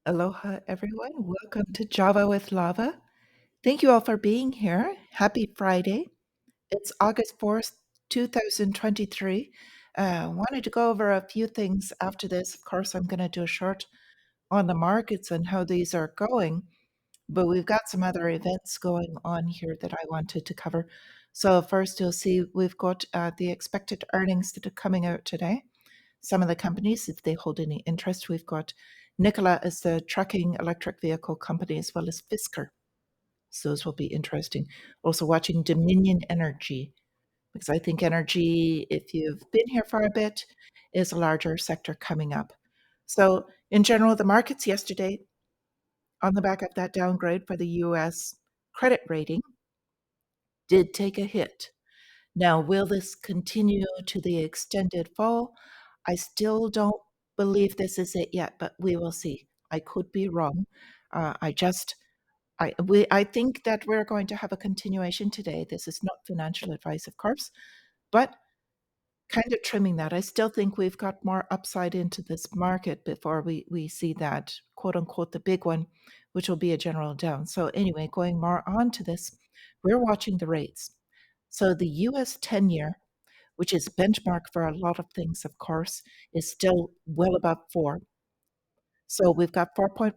Aloha, everyone. Welcome to Java with Lava. Thank you all for being here. Happy Friday. It's August 4th, 2023. Wanted to go over a few things after this. Of course, I'm going to do a short on the markets and how these are going, but we've got some other events going on here that I wanted to cover. So, first, you'll see we've got the expected earnings that are coming out today. Some of the companies, if they hold any interest, we've got Nikola as the trucking electric vehicle company, as well as Fisker. So those will be interesting. Also watching Dominion Energy, because I think energy, if you've been here for a bit, is a larger sector coming up. So in general, the markets yesterday, on the back of that downgrade for the US credit rating, did take a hit. Now, will this continue to the extended fall? I still don't believe this is it yet, but we will see. I could be wrong. I just I think that we're going to have a continuation today. This is not financial advice, of course, but kind of trimming that. I still think we've got more upside into this market before we see that quote unquote the big one, which will be a general down. So anyway, going more on to this, we're watching the rates. So the US 10-year, which is benchmark for a lot of things, of course, is still well above 4. So we've got 4.19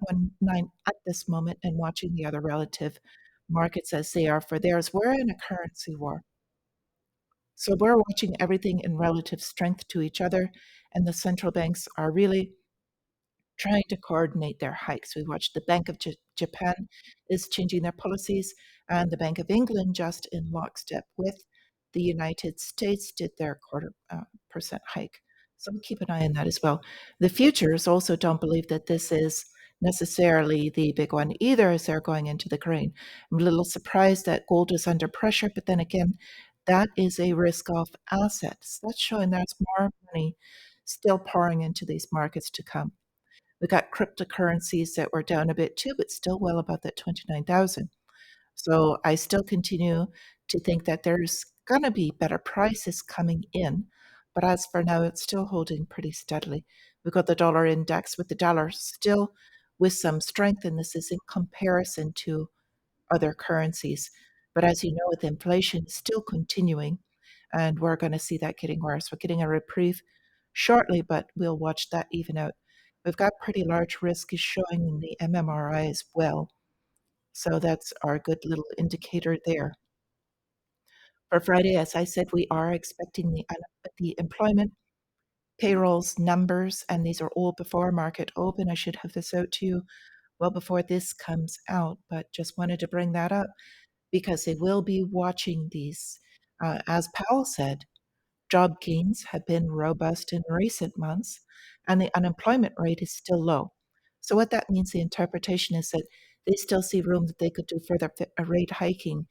at this moment and watching the other relative markets as they are for theirs. We're in a currency war. So we're watching everything in relative strength to each other, and the central banks are really trying to coordinate their hikes. We watched the Bank of Japan is changing their policies, and the Bank of England, just in lockstep with the United States, did their quarter percent hike. So we'll keep an eye on that as well. The futures also don't believe that this is necessarily the big one either, as they're going into the grain. I'm a little surprised that gold is under pressure, but then again, that is a risk off assets. That's showing there's more money still pouring into these markets to come. We got cryptocurrencies that were down a bit too, but still well above that 29,000. So I still continue to think that there's going to be better prices coming in. But as for now, it's still holding pretty steadily. We've got the dollar index with the dollar still with some strength, and this is in comparison to other currencies. But as you know, with inflation still continuing, and we're going to see that getting worse. We're getting a reprieve shortly, but we'll watch that even out. We've got pretty large risk is showing in the MMRI as well. So that's our good little indicator there. For Friday, as I said, we are expecting the employment payrolls numbers, and these are all before market open. I should have this out to you well before this comes out, but just wanted to bring that up because they will be watching these. As Powell said, job gains have been robust in recent months, and the unemployment rate is still low. So, what that means, the interpretation is that they still see room that they could do further rate hiking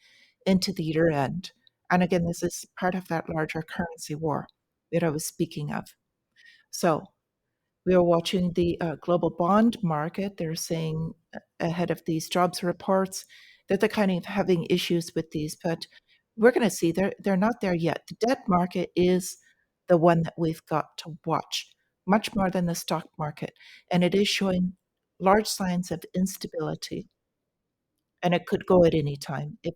into the year end. And again, this is part of that larger currency war that I was speaking of. So, we are watching the global bond market. They're saying ahead of these jobs reports that they're kind of having issues with these, but we're going to see they're not there yet. The debt market is the one that we've got to watch much more than the stock market, and it is showing large signs of instability, and it could go at any time. If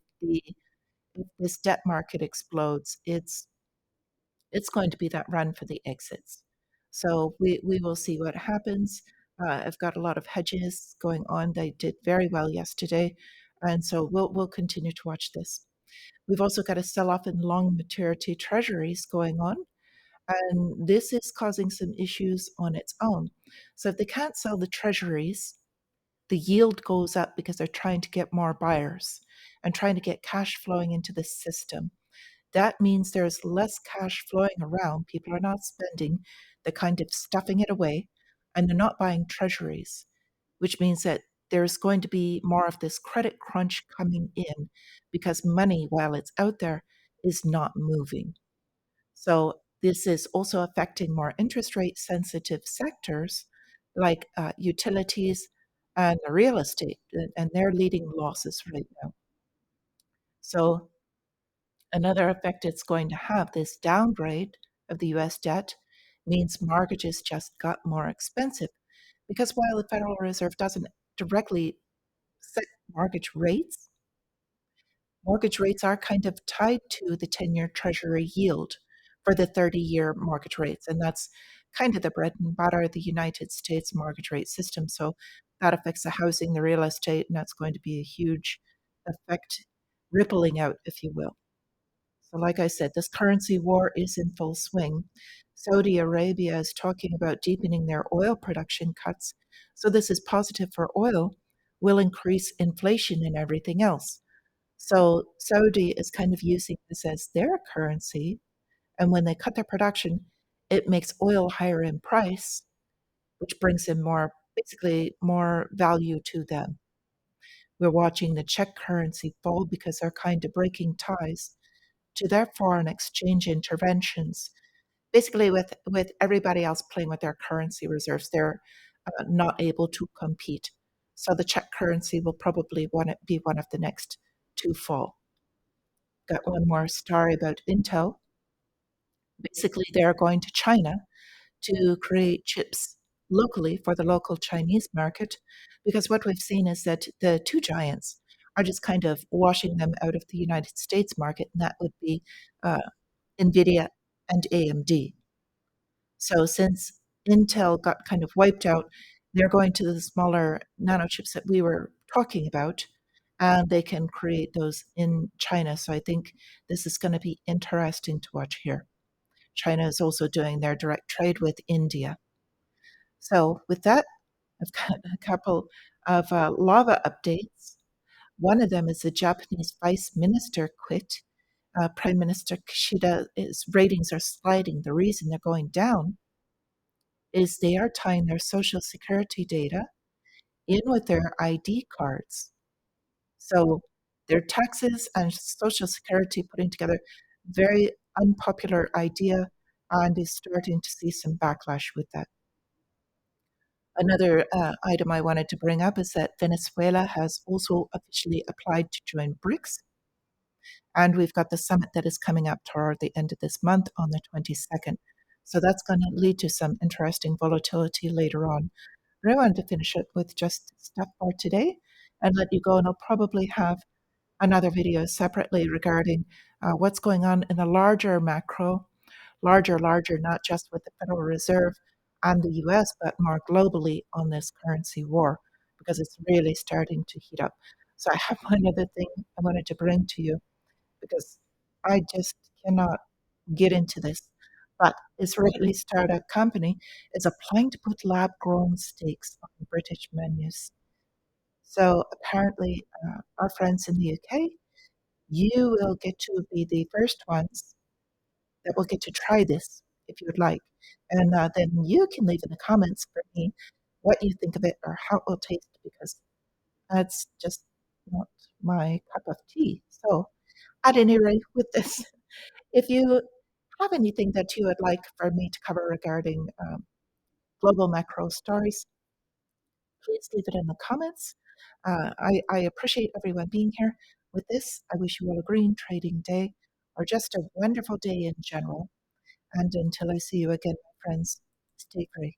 this debt market explodes, it's going to be that run for the exits. So we will see what happens. I've got a lot of hedges going on. They did very well yesterday, and so we'll continue to watch this. We've also got a sell-off in long maturity treasuries going on, and this is causing some issues on its own. So if they can't sell the treasuries, the yield goes up because they're trying to get more buyers and trying to get cash flowing into the system. That means there's less cash flowing around. People are not spending, they're kind of stuffing it away, and they're not buying treasuries, which means that there's going to be more of this credit crunch coming in because money, while it's out there, is not moving. So this is also affecting more interest rate sensitive sectors like utilities and real estate, and they're leading losses right now. So another effect it's going to have, this downgrade of the US debt, means mortgages just got more expensive because while the Federal Reserve doesn't directly set mortgage rates, mortgage rates are kind of tied to the 10-year Treasury yield for the 30-year mortgage rates. And that's kind of the bread and butter of the United States mortgage rate system. So that affects the housing, the real estate, and that's going to be a huge effect rippling out, if you will. So, like I said, this currency war is in full swing. Saudi Arabia is talking about deepening their oil production cuts. So, this is positive for oil, will increase inflation and everything else. So Saudi is kind of using this as their currency. And when they cut their production, it makes oil higher in price, which brings in more, basically, more value to them. We're watching the Czech currency fall because they're kind of breaking ties to their foreign exchange interventions. Basically, with everybody else playing with their currency reserves, they're not able to compete. So the Czech currency will probably want to be one of the next to fall. Got one more story about Intel. Basically, they're going to China to create chips locally for the local Chinese market because what we've seen is that the two giants are just kind of washing them out of the United States market, and that would be uh, NVIDIA and AMD. So since Intel got kind of wiped out, they're going to the smaller nano chips that we were talking about, and they can create those in China. So I think this is going to be interesting to watch here. China is also doing their direct trade with India. So with that, I've got a couple of lava updates. One of them is the Japanese vice minister quit. Prime Minister Kishida's ratings are sliding. The reason they're going down is they are tying their social security data in with their ID cards. So their taxes and social security putting together very unpopular idea, and is starting to see some backlash with that. Another item I wanted to bring up is that Venezuela has also officially applied to join BRICS, and we've got the summit that is coming up toward the end of this month on the 22nd. So that's going to lead to some interesting volatility later on. But I wanted to finish it with just stuff for today and let you go, and I'll probably have another video separately regarding what's going on in a larger macro, larger, not just with the Federal Reserve and the US, but more globally on this currency war, because it's really starting to heat up. So I have one other thing I wanted to bring to you because I just cannot get into this. But Israeli startup company is applying to put lab grown steaks on British menus. So apparently, our friends in the UK, you will get to be the first ones that will get to try this if you would like. And then you can leave in the comments for me what you think of it or how it will taste because that's just not my cup of tea. So, at any rate, with this, if you have anything that you would like for me to cover regarding global macro stories, please leave it in the comments. I appreciate everyone being here. With this, I wish you all a green trading day or just a wonderful day in general. And until I see you again, my friends, stay free.